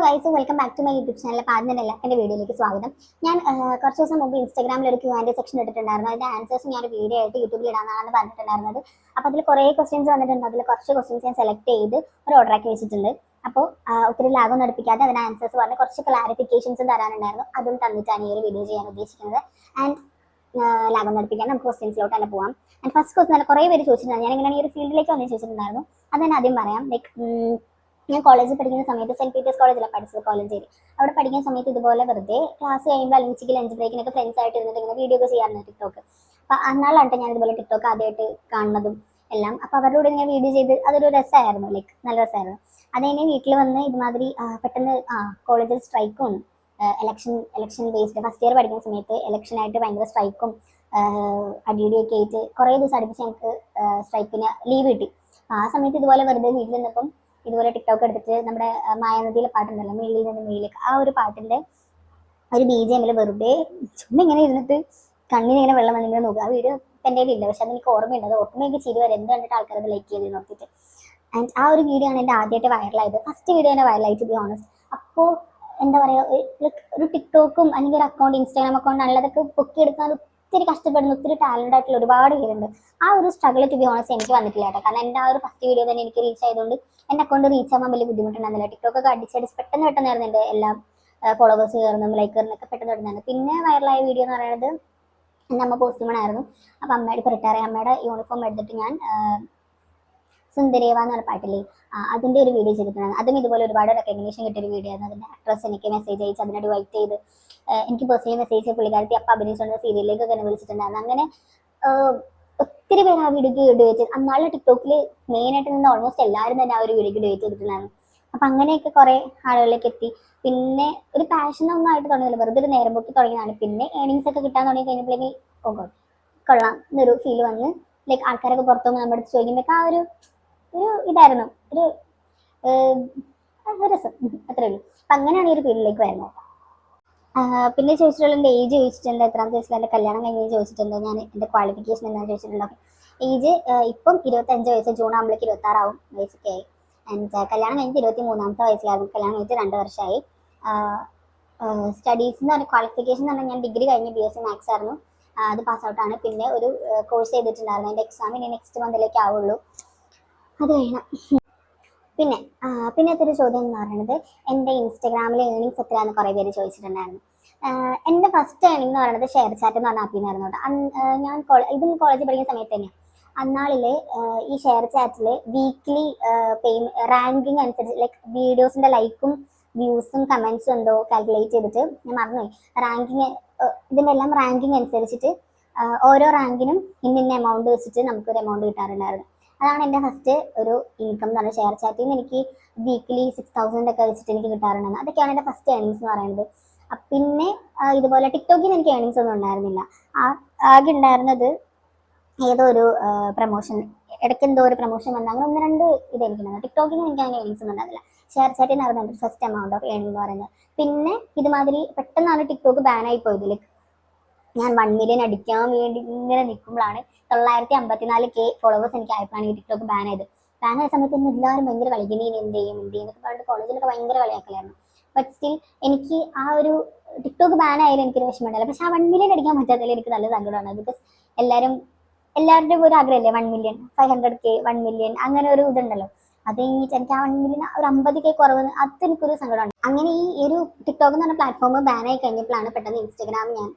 Guys, welcome back to my YouTube channel. അപ്പോൾ ആദ്യം തന്നെ എല്ലാവരുടെ വീഡിയോയിലേക്ക് സ്വാഗതം. ഞാൻ കുറച്ച് ദിവസം മുമ്പ് ഇൻസ്റ്റാഗ്രാമിൽ ഒരു Q&A സെക്ഷൻ ഇട്ടിട്ടുണ്ടായിരുന്നു. അതിന്റെ ആൻസേഴ്സ് ഞാൻ വീഡിയോ ആയിട്ട് യൂട്യൂബിൽ ഇടാനാണ് പറഞ്ഞിട്ടുണ്ടായിരുന്നത്. അപ്പോൾ അതിൽ കുറേ ക്വസ്റ്റ്യൻസ് വന്നിട്ടുണ്ട്. അതിൽ കുറച്ച് ക്വസ്റ്റ്യൻസ് ഞാൻ സെലക്ട് ചെയ്ത് ഒരു ഓർഡറാക്കി വെച്ചിട്ടുണ്ട്. അപ്പോൾ ഒത്തിരി ലാഗൊന്നും അടുപ്പിക്കാതെ അതിന് ആൻസേഴ്സ് പറഞ്ഞ് കുറച്ച് ക്ലാരിഫിക്കേഷൻസും തരാനുണ്ടായിരുന്നു. അതും തന്നിട്ടാണ് ഈ ഒരു വീഡിയോ ചെയ്യാൻ ഉദ്ദേശിക്കുന്നത്. ആൻഡ് ലാഗൊന്നും അടുപ്പിക്കാൻ നമുക്ക് ക്വസ്റ്റ്യൻസിലോട്ട് തന്നെ പോകാം. ആൻഡ് ഫസ്റ്റ് ക്വസ്റ്റ്യൻ കുറേ പേര് ചോദിച്ചിട്ടുണ്ടായിരുന്നു. ഞാൻ എങ്ങനെയാണ് ഈ ഒരു ഫീൽഡിലേക്ക് വന്ന് ചോദിച്ചിട്ടുണ്ടായിരുന്നു. അത് ഞാൻ ആദ്യം പറയാം. ഞാൻ കോളേജിൽ പഠിക്കുന്ന സമയത്ത് സെന്റ് പീറ്റേഴ്സ് കോളേജിലാണ് പഠിച്ചത്, കോളേജിൽ. അവിടെ പഠിക്കുന്ന സമയത്ത് ഇതുപോലെ വെറുതെ ക്ലാസ് കഴിയുമ്പോൾ അല്ലെങ്കിൽ ലഞ്ച് ബ്രേക്കിനൊക്കെ ഫ്രണ്ട്സ് ആയിട്ട് ഇരുന്നിട്ട് ഇങ്ങനെ വീഡിയോ ഒക്കെ ചെയ്യാറുണ്ട് ടിക്ടോക്ക്. അപ്പോൾ അന്നാളാണ് ഞാൻ ഇതുപോലെ ടിക്ടോക്ക് ആദ്യമായിട്ട് കാണുന്നതും എല്ലാം. അപ്പോൾ അവരുടെ കൂടെ ഇങ്ങനെ വീഡിയോ ചെയ്ത് അതൊരു രസമായിരുന്നു, നല്ല രസമായിരുന്നു. അത് കഴിഞ്ഞ് വീട്ടിൽ വന്ന് ഇതുമാതിരി പെട്ടെന്ന് കോളേജിൽ സ്ട്രൈക്കും ഇലക്ഷൻ ബേസ്ഡ് ഫസ്റ്റ് ഇയർ പഠിക്കുന്ന സമയത്ത് ഇലക്ഷനായിട്ട് ഭയങ്കര സ്ട്രൈക്കും അടിയൊക്കെ ആയിട്ട് കുറേ ദിവസം അടുപ്പിച്ച് ഞങ്ങൾക്ക് സ്ട്രൈക്കിന് ലീവ് കിട്ടി. ആ സമയത്ത് ഇതുപോലെ വെറുതെ വീട്ടിൽ നിന്നപ്പം ഇതുപോലെ ടിക്ടോക്ക് എടുത്തിട്ട് നമ്മുടെ മായാനദിയിലെ പാട്ടുണ്ടല്ലോ, മേളിൽ നിന്ന് മേളിലേക്ക്, ആ ഒരു പാട്ടിന്റെ ഒരു BGM വെറുതെ ചുമ്മാ ഇങ്ങനെ ഇരുന്നിട്ട് കണ്ണിന് ഇങ്ങനെ വെള്ളം വന്നിങ്ങനെ നോക്കുക. ആ വീഡിയോ എൻ്റെ ഇല്ല, പക്ഷെ അതെനിക്ക് ഓർമ്മയുണ്ട്. അത് ഓർമ്മയ്ക്ക് ചിരി വരെ എന്ത് കണ്ടിട്ട് ആൾക്കാർ അത് ലൈക്ക് ചെയ്ത് നോക്കിയിട്ട്. ആൻഡ് ആ ഒരു വീഡിയോ ആണ് എൻ്റെ ആദ്യമായിട്ട് വൈറലായത്, ഫസ്റ്റ് വീഡിയോ തന്നെ വൈറലായി, ടു ബി ഓണസ്റ്റ്. അപ്പോൾ എന്താ പറയുക, ഒരു ടിക്ടോക്കും അല്ലെങ്കിൽ ഒരു അക്കൗണ്ട്, ഇൻസ്റ്റാഗ്രാം അക്കൗണ്ട് നല്ലതൊക്കെ പൊക്കിയെടുക്കാൻ ഒത്തിരി കഷ്ടപ്പെടുന്ന ഒത്തിരി ടാലന്റ് ആയിട്ടുള്ള ഒരുപാട് പേരുണ്ട്. ആ ഒരു സ്ട്രഗിൾ ടു ബി ഓണസ്റ്റ് എനിക്ക് വന്നിട്ടില്ല കേട്ടോ. കാരണം എൻ്റെ ആ ഒരു ഫസ്റ്റ് വീഡിയോ തന്നെ എനിക്ക് റീച്ച് ആയതുകൊണ്ട് എൻ്റെ അക്കൗണ്ട് റീച്ച് ആവാൻ വലിയ ബുദ്ധിമുട്ടുണ്ടായിരുന്നില്ല. ടിക്ടോക്ക് ഒക്കെ അടിച്ചടിച്ച് പെട്ടെന്നായിരുന്നു എൻ്റെ എല്ലാം ഫോളോവേഴ്സ് കയറുന്നതും ലൈക്ക് കയറുന്നൊക്കെ പെട്ടെന്ന് പെട്ടെന്നായിരുന്നു. പിന്നെ വൈറലായ വീഡിയോ എന്ന് പറയുന്നത് എൻ്റെ അമ്മ പോസ്റ്റ്യൂമൺ ആയിരുന്നു. അപ്പോൾ അമ്മയുടെ ഇപ്പോൾ റിട്ടയർ ആയ അമ്മയുടെ യൂണിഫോം എടുത്തിട്ട് ഞാൻ സുന്ദരേവ എന്ന് പറഞ്ഞ പാട്ടില്ലേ, അതിൻ്റെ ഒരു വീഡിയോ ചെയ്തിട്ടുണ്ടായിരുന്നു. അതും ഇതുപോലെ ഒരുപാട് റെക്കഗ്നീഷൻ കിട്ടിയൊരു വീഡിയോ ആയിരുന്നു. അതിൻ്റെ ആക്ട്രസ് എനിക്ക് മെസ്സേജ് അയച്ച് അതിനോട് വൈറ്റ് ചെയ്ത് എനിക്ക് പേഴ്സണലി മെസ്സേജ് പുള്ളിക്കാരത്തി അപ്പം അഭിനയിച്ചുകൊണ്ട് സീരിയലിലേക്കൊക്കെ എന്നെ വിളിച്ചിട്ടുണ്ടായിരുന്നു. അങ്ങനെ ഒത്തിരി പേര് ആ വീഡിയോക്ക് ഡേറ്റ് ചെയ്ത് അന്നാളുടെ ടിക്ടോക്കിൽ മെയിനായിട്ട് നിന്ന് ഓൾമോസ്റ്റ് എല്ലാവരും തന്നെ ആ ഒരു വീഡിയോക്ക് ഡേറ്റ് ചെയ്തിട്ടുണ്ടായിരുന്നു. അപ്പം അങ്ങനെയൊക്കെ കുറേ ആളുകളിലേക്ക് എത്തി. പിന്നെ ഒരു പാഷനൊന്നും ആയിട്ട് തുടങ്ങിയില്ല, വെറുതെ ഒരു നേരം പൊക്കി തുടങ്ങിയതാണ്. പിന്നെ ഏണിങ്സ് ഒക്കെ കിട്ടാൻ തുടങ്ങി കഴിഞ്ഞപ്പോഴേക്ക് കൊള്ളാം എന്നൊരു ഫീൽ വന്ന് ലൈക്ക് ആൾക്കാരൊക്കെ പുറത്തു പോകുമ്പോൾ നമ്മുടെ അടുത്ത് ചോദിക്കുമ്പോഴൊക്കെ ആ ഒരു ഇതായിരുന്നു, ഒരു രസം, അത്രേ ഉള്ളൂ. അപ്പം അങ്ങനെയാണ് ഈ ഒരു ഫീൽഡിലേക്ക് വരുന്നത്. പിന്നെ ചോദിച്ചിട്ടുള്ള എൻ്റെ ഏജ് ചോദിച്ചിട്ടുണ്ട്, എത്രാമത്തെ വയസ്സിൽ എൻ്റെ കല്യാണം കഴിഞ്ഞ് ചോദിച്ചിട്ടുണ്ട്, ഞാൻ എൻ്റെ ക്വാളിഫിക്കേഷൻ എന്താണെന്ന് ചോദിച്ചിട്ടുള്ളത്. ഏജ് ഇപ്പം 25 വയസ്സ്, ജൂൺ ആകുമ്പോഴേക്ക് 26 ആവും വയസ്സൊക്കെ ആയി. ആൻഡ് കല്യാണം കഴിഞ്ഞിട്ട് 23-ാമത്തെ വയസ്സിലായിരുന്നു. കല്യാണം കഴിഞ്ഞിട്ട് 2 വർഷമായി. സ്റ്റഡീസ് എന്ന് പറഞ്ഞാൽ ക്വാളിഫിക്കേഷൻ എന്ന് പറഞ്ഞാൽ ഞാൻ ഡിഗ്രി കഴിഞ്ഞ് BSc മാത്സ് ആയിരുന്നു, അത് പാസ് ഔട്ടാണ്. പിന്നെ ഒരു കോഴ്സ് ചെയ്തിട്ടുണ്ടായിരുന്നു, എൻ്റെ എക്സാം ഇനി നെക്സ്റ്റ് മന്തിലേക്ക് ആവുള്ളൂ, അത് കഴിയണം. പിന്നത്തെ ഒരു ചോദ്യം എന്ന് പറയുന്നത് എൻ്റെ ഇൻസ്റ്റാഗ്രാമിലെ ഏണിങ്സ് എത്രയാണെന്ന് കുറേ പേര് ചോദിച്ചിട്ടുണ്ടായിരുന്നു. എൻ്റെ ഫസ്റ്റ് ഏണിംഗ് എന്ന് പറയുന്നത് ഷെയർ ചാറ്റ് എന്ന് പറഞ്ഞ ആപ്പിന്നായിരുന്നു കേട്ടോ. ഞാൻ ഇതും കോളേജിൽ പഠിക്കുന്ന സമയത്ത് തന്നെയാണ്. അന്നാളിൽ ഈ ഷെയർ ചാറ്റിൽ വീക്ക്ലി റാങ്കിങ് അനുസരിച്ച് ലൈക്ക് വീഡിയോസിൻ്റെ ലൈക്കും വ്യൂസും കമൻസും എന്തോ കാൽക്കുലേറ്റ് ചെയ്തിട്ട് ഞാൻ മറന്നുപോയി, റാങ്കിങ് ഇതിൻ്റെ എല്ലാം റാങ്കിങ് അനുസരിച്ചിട്ട് ഓരോ റാങ്കിനും ഇന്ന എമൗണ്ട് വെച്ചിട്ട് നമുക്കൊരു എമൗണ്ട് കിട്ടാറുണ്ടായിരുന്നു. അതാണ് എൻ്റെ ഫസ്റ്റ് ഒരു ഇൻകം എന്ന് പറഞ്ഞാൽ ഷെയർ ചാറ്റിൽ നിന്ന് എനിക്ക് വീക്ക്ലി 6,000 ഒക്കെ വെച്ചിട്ട് എനിക്ക് കിട്ടാറുണ്ടായിരുന്നു. അതൊക്കെയാണ് എൻ്റെ ഫസ്റ്റ് ഏണിങ്സ് എന്ന് പറയുന്നത്. പിന്നെ ഇതുപോലെ ടിക്ടോക്കിൽ നിന്ന് എനിക്ക് ഏണിങ്സ് ഒന്നും ഉണ്ടായിരുന്നില്ല. ആകെ ഉണ്ടായിരുന്നത് ഏതോ ഒരു പ്രൊമോഷൻ, ഇടയ്ക്ക് എന്തോ ഒരു പ്രൊമോഷൻ വന്ന അങ്ങനെ 1-2 ഇതെനിക്കുണ്ടായിരുന്നു. ടിക്ടോക്കിൽ നിന്ന് എനിക്ക് അങ്ങനെ ഏണിങ്സ് ഒന്നും ഉണ്ടായിരുന്നില്ല. ഷെയർ ചാറ്റിൽ നിന്നായിരുന്നു എൻ്റെ ഫസ്റ്റ് എമൗണ്ട് ഓഫ് ഏണിംഗ് എന്ന് പറയുന്നത്. പിന്നെ ഇതുമാതിരി പെട്ടെന്നാണ് ടിക്ടോക്ക് ബാനായി പോയത്. ലൈക്ക് ഞാൻ 1 മില്യൺ അടിക്കാൻ വേണ്ടി ഇങ്ങനെ നിൽക്കുമ്പോഴാണ് 954K ഫോളോവേഴ്സ് എനിക്ക് ആയപ്പോഴാണ് ഈ ടിക്ടോക്ക് ബാനായത് സമയത്ത് ഇന്ന് എല്ലാവരും ഭയങ്കര കളിക്കുന്നു, എന്ത് ചെയ്യും എന്നൊക്കെ പറഞ്ഞിട്ട് കോളേജിലൊക്കെ ഭയങ്കര കളിയാക്കലായിരുന്നു. ബട്ട് സ്റ്റിൽ എനിക്ക് ആ ഒരു ടിക്ടോക്ക് ബാനായാലും എനിക്കൊരു വിഷമമുണ്ടല്ലോ. പക്ഷെ ആ 1 മില്യൺ അടിക്കാൻ പറ്റാത്തതിൽ എനിക്ക് നല്ല സങ്കടമാണ്. ബിക്കോസ് എല്ലാവരുടെയും ഒരു ആഗ്രഹമല്ലേ 1 മില്യൺ, 500K, 1 മില്യൺ അങ്ങനെ ഒരു ഇതുണ്ടല്ലോ. അത് കഴിഞ്ഞിട്ട് എനിക്ക് ആ 1 മില്യൺ ഒരു 50K കുറവ്, അത് എനിക്കൊരു സങ്കടമാണ്. അങ്ങനെ ഈ ഒരു ടിക്ടോക്ക് എന്ന് പറഞ്ഞ പ്ലാറ്റ്ഫോം ബാനായി കഴിഞ്ഞപ്പോഴാണ് പെട്ടെന്ന് ഇൻസ്റ്റാഗ്രാം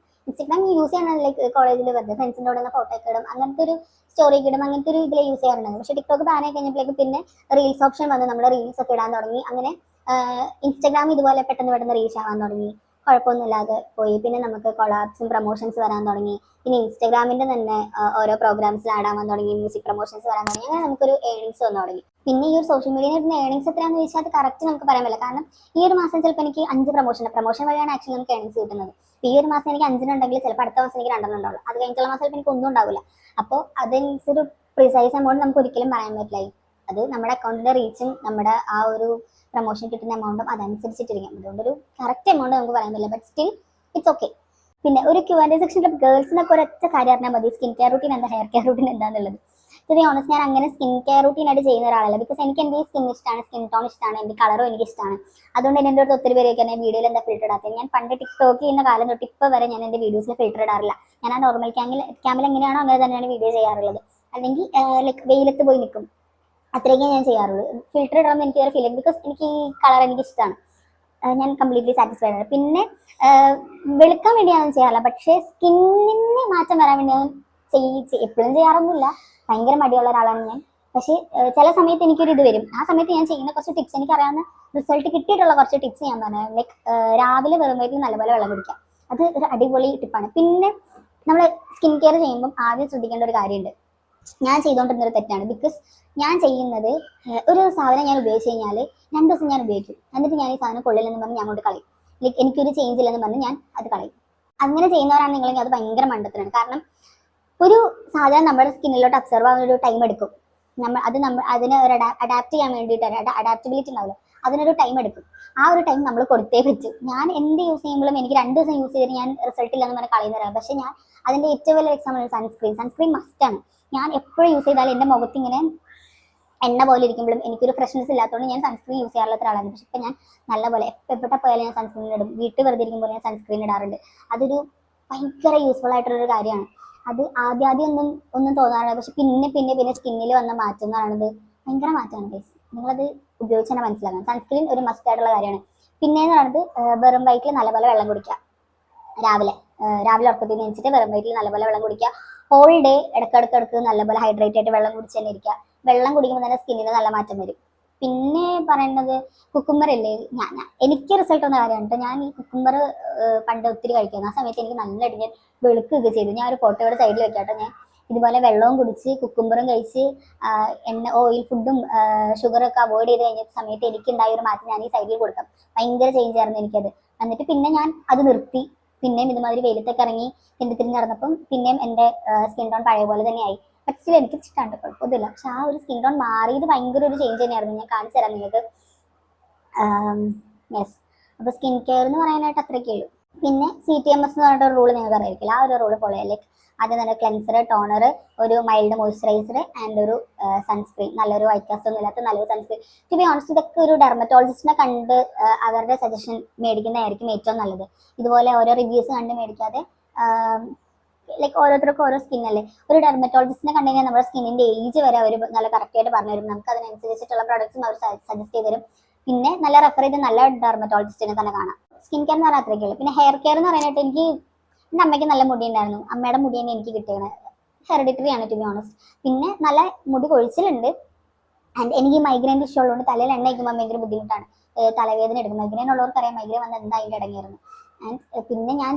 യൂസ് ചെയ്യണം. ലൈക്ക് കോളേജിൽ വെറുതെ ഫ്രണ്ട്സിൻ്റെ കൂടെ ഫോട്ടോ ഒക്കെ ഇടും, അങ്ങനത്തെ ഒരു സ്റ്റോറി ഒക്കെ ഇടും, അങ്ങനത്തെ ഒരു ഇതിൽ യൂസ് ചെയ്യാറുണ്ടായിരുന്നു. പക്ഷേ ടിക്ടോക്ക് ബാനായി കഴിഞ്ഞപ്പോഴേക്ക് പിന്നെ റീൽസ് ഓപ്ഷൻ വന്ന് നമ്മുടെ റീൽസ് ഒക്കെ ഇടാൻ തുടങ്ങി. അങ്ങനെ ഇൻസ്റ്റാഗ്രാം ഇതുപോലെ പെട്ടെന്ന് റീച്ച് ആവാൻ തുടങ്ങി, കുഴപ്പമൊന്നുമില്ലാതെ പോയി. പിന്നെ നമുക്ക് കൊളാബ്സും പ്രൊമോഷൻസ് വരാൻ തുടങ്ങി. പിന്നെ ഇൻസ്റ്റാഗ്രാമിൻ്റെ തന്നെ ഓരോ പ്രോഗ്രാംസിൽ ആഡാവാൻ തുടങ്ങി, മ്യൂസിക് പ്രൊമോഷൻസ് വരാൻ തുടങ്ങി. അങ്ങനെ നമുക്കൊരു ഏണിങ്സ് വന്നു തുടങ്ങി. പിന്നെ ഈ ഒരു സോഷ്യൽ മീഡിയയിൽ ഇരുന്ന ഏണിങ്സ് എത്രയാണെന്ന് ചോദിച്ചാൽ അത് കറക്റ്റ് നമുക്ക് പറയാൻ പറ്റില്ല. കാരണം ഈ ഒരു മാസം ചിലപ്പോൾ എനിക്ക് 5 പ്രൊമോഷൻ വഴിയാണ് ആക്ച്വലി നമുക്ക് ഏണിങ്സ് കിട്ടുന്നത്. ഈ ഒരു മാസം എനിക്ക് 5 ഉണ്ടെങ്കിൽ ചിലപ്പോൾ അടുത്ത മാസം എനിക്ക് 2 ഉണ്ടാവുള്ളൂ. അത് കഴിഞ്ഞിട്ടുള്ള മാസം ചിലപ്പോൾ എനിക്ക് ഒന്നും ഉണ്ടാവില്ല. അപ്പോൾ അതനുസരിച്ച് പ്രിസൈസ് എമൗണ്ട് നമുക്ക് ഒരിക്കലും പറയാൻ പറ്റില്ല. അത് നമ്മുടെ അക്കൗണ്ടിന്റെ റീച്ചും നമ്മുടെ ആ ഒരു പ്രൊമോഷൻ കിട്ടുന്ന എമൗണ്ടും അതനുസരിച്ചിട്ടിരിക്കും. അതുകൊണ്ടൊരു കറക്റ്റ് എമൗണ്ട് നമുക്ക് പറയാൻ പറ്റില്ല. But still it's okay. പിന്നെ ഒരു Q&A സെക്ഷനിൽ ഗേൾസിനൊക്കെ ഒരൊറ്റ കാര്യം അറിഞ്ഞാൽ മതി, സ്കിൻ കെയർ റൂട്ടീൻ എന്താ, ഹെയർ കെയർ റൂട്ടീൻ എന്താണെന്നുള്ളത്. ടു ബി ഓണസ്റ്റ് ഞാൻ അങ്ങനെ സ്കിൻ കെയർ റൂട്ടീൻ ആയിട്ട് ചെയ്യുന്ന ഒരാളല്ല. ബിക്കോസ് എനിക്ക് എൻ്റെ സ്കിൻ ഇഷ്ടമാണ്, സ്കിൻ ടോൺ ഇഷ്ടമാണ്, എൻ്റെ കളറും എനിക്ക് ഇഷ്ടമാണ്. അതുകൊണ്ട് എൻ്റെ അടുത്ത് ഒത്തിരി പേരൊക്കെ തന്നെ വീഡിയോയിൽ എന്താ ഫിൽറ്റർ ഇടാത്തത്. ഞാൻ പണ്ട് ടിക്ടോക്ക് ചെയ്യുന്ന കാലം തൊട്ട് ഇപ്പോൾ വരെ ഞാൻ എൻ്റെ വീഡിയോസിൽ ഫിൽറ്റർ ഇടാറില്ല. ഞാൻ ആ നോർമൽ ക്യാമിൽ എങ്ങനെയാണോ അങ്ങനെ തന്നെയാണ് വീഡിയോ ചെയ്യാറുള്ളത്. അല്ലെങ്കിൽ ലൈക്ക് വെയിലത്ത് പോയി നിൽക്കും, അത്രയൊക്കെ ഞാൻ ചെയ്യാറുള്ളൂ. ഫിൽറ്റർ ഇടണമെന്ന് എനിക്ക് ഒരു ഫീലിംഗ്, ബിക്കോസ് എനിക്ക് ഈ കളർ എനിക്ക് ഇഷ്ടമാണ്. ഞാൻ കംപ്ലീറ്റ്ലി സാറ്റിസ്ഫൈഡ് ആണ്. പിന്നെ വെളുക്കാൻ വേണ്ടിയാണ് ചെയ്യാറില്ല, പക്ഷേ സ്കിന്നിന് മാറ്റം വരാൻ വേണ്ടി ഞാൻ എപ്പോഴും ചെയ്യാറൊന്നുമില്ല. ഭയങ്കര മടിയുള്ള ഒരാളാണ് ഞാൻ. പക്ഷേ ചില സമയത്ത് എനിക്കൊരു ഇത് വരും. ആ സമയത്ത് ഞാൻ ചെയ്യുന്ന കുറച്ച് ടിപ്സ്, എനിക്കറിയാവുന്ന റിസൾട്ട് കിട്ടിയിട്ടുള്ള കുറച്ച് ടിപ്സ് ഞാൻ പറയാം. ലൈക്ക് രാവിലെ വെറും വയറ്റിൽ നല്ലപോലെ വെള്ളം കുടിക്കാം. അത് ഒരു അടിപൊളി ടിപ്പാണ്. പിന്നെ നമ്മൾ സ്കിൻ കെയർ ചെയ്യുമ്പം ആദ്യം ശ്രദ്ധിക്കേണ്ട ഒരു കാര്യമുണ്ട്. ഞാൻ ചെയ്തുകൊണ്ടിരുന്നൊരു തെറ്റാണ്. ബിക്കോസ് ഞാൻ ചെയ്യുന്നത്, ഒരു സാധനം ഞാൻ ഉപയോഗിച്ച് കഴിഞ്ഞാൽ 2 ദിവസം ഞാൻ ഉപയോഗിക്കും, എന്നിട്ട് ഞാൻ ഈ സാധനം കൊള്ളില്ലെന്ന് പറഞ്ഞ് ഞാൻ കൊണ്ട് കളയും. ലൈക്ക് എനിക്കൊരു ചേഞ്ച് ഇല്ലെന്ന് പറഞ്ഞ് ഞാൻ അത് കളയും. അങ്ങനെ ചെയ്യുന്നവരാണ് നിങ്ങളെങ്കിൽ അത് ഭയങ്കര മണ്ടത്തരാണ്. കാരണം ഒരു സാധനം നമ്മുടെ സ്കിന്നിലോട്ട് അബ്സർവ് ആവാൻ ഒരു ടൈം എടുക്കും. അതിന് ഒരു അഡാപ്റ്റ് ചെയ്യാൻ വേണ്ടിയിട്ട് അഡാപ്റ്റബിലിറ്റി ഉണ്ടാവില്ല, അതിനൊരു ടൈം എടുക്കും. ആ ഒരു ടൈം നമ്മൾ കൊടുത്തേ പറ്റും. ഞാൻ എന്ത് യൂസ് ചെയ്യുമ്പോഴും എനിക്ക് 2 ദിവസം യൂസ് ചെയ്തിട്ട് ഞാൻ റിസൾട്ട് ഇല്ലെന്ന് പറഞ്ഞാൽ കളയുന്നവരാണ്. പക്ഷേ ഞാൻ അതിൻ്റെ ഏറ്റവും വലിയ എക്സാമ്പിൾ സൺസ്ക്രീൻ മസ്റ്റാണ്. ഞാൻ എപ്പോഴും യൂസ് ചെയ്താലും എൻ്റെ മുഖത്ത് ഇങ്ങനെ എണ്ണ പോലെ ഇരിക്കുമ്പോഴും എനിക്കൊരു ഫ്രഷ്നെസ് ഇല്ലാത്തതുകൊണ്ട് ഞാൻ സൺസ്ക്രീൻ യൂസ് ചെയ്യാറുള്ള ഒരാളാണ്. പക്ഷെ ഇപ്പം ഞാൻ നല്ലപോലെ എവിടെ പോയാലും ഞാൻ സൺസ്ക്രീൻ ഇടും. വീട്ടിൽ വെറുതെ ഇരിക്കുമ്പോൾ ഞാൻ സൺസ്ക്രീൻ ഇടാറുണ്ട്. അതൊരു ഭയങ്കര യൂസ്ഫുൾ ആയിട്ടുള്ളൊരു കാര്യമാണ്. അത് ആദ്യം ഒന്നും തോന്നാറില്ല, പക്ഷെ പിന്നെ സ്കിന്നിൽ വന്ന മാറ്റം എന്ന് പറയുന്നത് ഭയങ്കര മാറ്റമാണ് ഗൈസ്. നിങ്ങളത് ഉപയോഗിച്ച് തന്നെ മനസ്സിലാക്കണം. സൺസ്ക്രീൻ ഒരു മസ്റ്റ് ആയിട്ടുള്ള കാര്യമാണ്. പിന്നെയെന്ന് പറയുന്നത് വെറും വയറ്റിൽ നല്ലപോലെ വെള്ളം കുടിക്കുക. രാവിലെ ഉറക്കത്തിൽ വെച്ചിട്ട് വെറും വയറ്റിൽ നല്ലപോലെ വെള്ളം കുടിക്കുക. ഹോൾ ഡേ ഇടയ്ക്കിടയ്ക്ക് നല്ലപോലെ ഹൈഡ്രേറ്റ് ആയിട്ട് വെള്ളം കുടിച്ച് തന്നെ ഇരിക്കുക. വെള്ളം കുടിക്കുമ്പോൾ തന്നെ സ്കിന്നിന് നല്ല മാറ്റം വരും. പിന്നെ പറയുന്നത് കുക്കുംബർ അല്ലേ, എനിക്ക് റിസൾട്ട് വന്ന കാര്യമാണ് കേട്ടോ. ഞാൻ ഈ കുക്കുംബർ പണ്ട് ഒത്തിരി കഴിക്കുന്നു. ആ സമയത്ത് എനിക്ക് നല്ലതായിട്ട് ഞാൻ വെളുക്കുകയൊക്കെ ചെയ്തു. ഞാൻ ഒരു ഫോട്ടോയുടെ സൈഡിൽ വെക്കാം കേട്ടോ. ഞാൻ ഇതുപോലെ വെള്ളവും കുടിച്ച് കുക്കുംബറും കഴിച്ച് ഓയിൽ ഫുഡും ഷുഗറൊക്കെ അവോയ്ഡ് ചെയ്ത് കഴിഞ്ഞ സമയത്ത് എനിക്കുണ്ടായ ഒരു മാറ്റം ഞാൻ ഈ സൈഡിൽ കൊടുക്കാം. ഭയങ്കര ചേഞ്ച് ആയിരുന്നു എനിക്കത്. എന്നിട്ട് പിന്നെ ഞാൻ അത് നിർത്തി. പിന്നെയും ഇതുമാതിരി വെയിലത്തൊക്കെ ഇറങ്ങി തിരിഞ്ഞ് നടന്നപ്പം പിന്നെയും എൻ്റെ സ്കിൻ ടോൺ പഴയ പോലെ തന്നെയായി. ബട്ട് സ്റ്റിൽ എനിക്ക് ഇഷ്ടമാണ്, കുഴപ്പമൊന്നുമില്ല. പക്ഷെ ആ ഒരു സ്കിൻ ടോൺ മാറിയത് ഭയങ്കര ഒരു ചേഞ്ച് തന്നെയായിരുന്നു. ഞാൻ കാണിച്ചു തരാം നിങ്ങൾക്ക്. യെസ്, അപ്പോൾ സ്കിൻ കെയർ എന്ന് പറയാനായിട്ട് അത്രയൊക്കെ ഉള്ളൂ. പിന്നെ CTMS എന്ന് പറഞ്ഞിട്ട് ഒരു റൂൾ നിങ്ങൾക്ക് അറിയായിരിക്കില്ല. ആ ഒരു റൂൾ ഫോളോ ചെയ്യാം. ലൈക്ക് ആദ്യം തന്നെ ക്ലെൻസർ, ടോണർ, ഒരു മൈൽഡ് മോയ്സ്ചറൈസർ ആൻഡ് ഒരു സൺസ്ക്രീൻ, നല്ലൊരു വൈറ്റ് കാസ്റ്റ് ഒന്നും ഇല്ലാത്ത നല്ലൊരു സൺസ്ക്രീൻ. ടു ബി ഓണസ്റ്റ് ഇതൊക്കെ ഒരു ഡെർമറ്റോളജിസ്റ്റിനെ കണ്ട് അവരുടെ സജഷൻ മേടിക്കുന്നതായിരിക്കും ഏറ്റവും നല്ലത്. ഇതുപോലെ ഓരോ റിവ്യൂസ് കണ്ട് മേടിക്കാതെ, ലൈക്ക് ഓരോരുത്തർക്കും ഓരോ സ്കിൻ അല്ലേ. ഒരു ഡെർമറ്റോളജിസ്റ്റിനെ കണ്ടു കഴിഞ്ഞാൽ നമ്മുടെ സ്കിന്നിന്റെ ഏജ് വരെ അവർ നല്ല കറക്റ്റായിട്ട് പറഞ്ഞു തരും. നമുക്ക് അതിനനുസരിച്ചിട്ടുള്ള പ്രോഡക്ട്സും അവർ സജസ്റ്റ് ചെയ്ത് തരും. പിന്നെ നല്ല റെഫർ ചെയ്ത് നല്ല ഡെർമറ്റോളജിസ്റ്റിനെ തന്നെ കാണാം. സ്കിൻ കെയർ എന്ന് പറഞ്ഞാൽ അത്രയൊക്കെ ഉള്ളൂ. പിന്നെ ഹെയർ കെയർ എന്ന് പറയാനായിട്ട് എൻ്റെ അമ്മയ്ക്ക് നല്ല മുടി ഉണ്ടായിരുന്നു. അമ്മയുടെ മുടി തന്നെ എനിക്ക് കിട്ടിയത് ഹെറിഡിറ്ററി ആണ് ടു ബി ഓണസ്റ്റ്. പിന്നെ നല്ല മുടി കൊഴിച്ചിലുണ്ട്. ആൻഡ് എനിക്ക് മൈഗ്രെയിൻ ഇഷ്യൂ ഉള്ളതുകൊണ്ട് തലയിൽ എണ്ണ വയ്ക്കുമ്പോൾ ഭയങ്കര ബുദ്ധിമുട്ടാണ്. തലവേദന എടുക്കും. മൈഗ്രെയിൻ ഉള്ളവർക്കറിയാം മൈഗ്രെയിൻ വന്ന് എന്താ അതിൻ്റെ ഇടങ്ങിയിരുന്നു. ആൻഡ് പിന്നെ ഞാൻ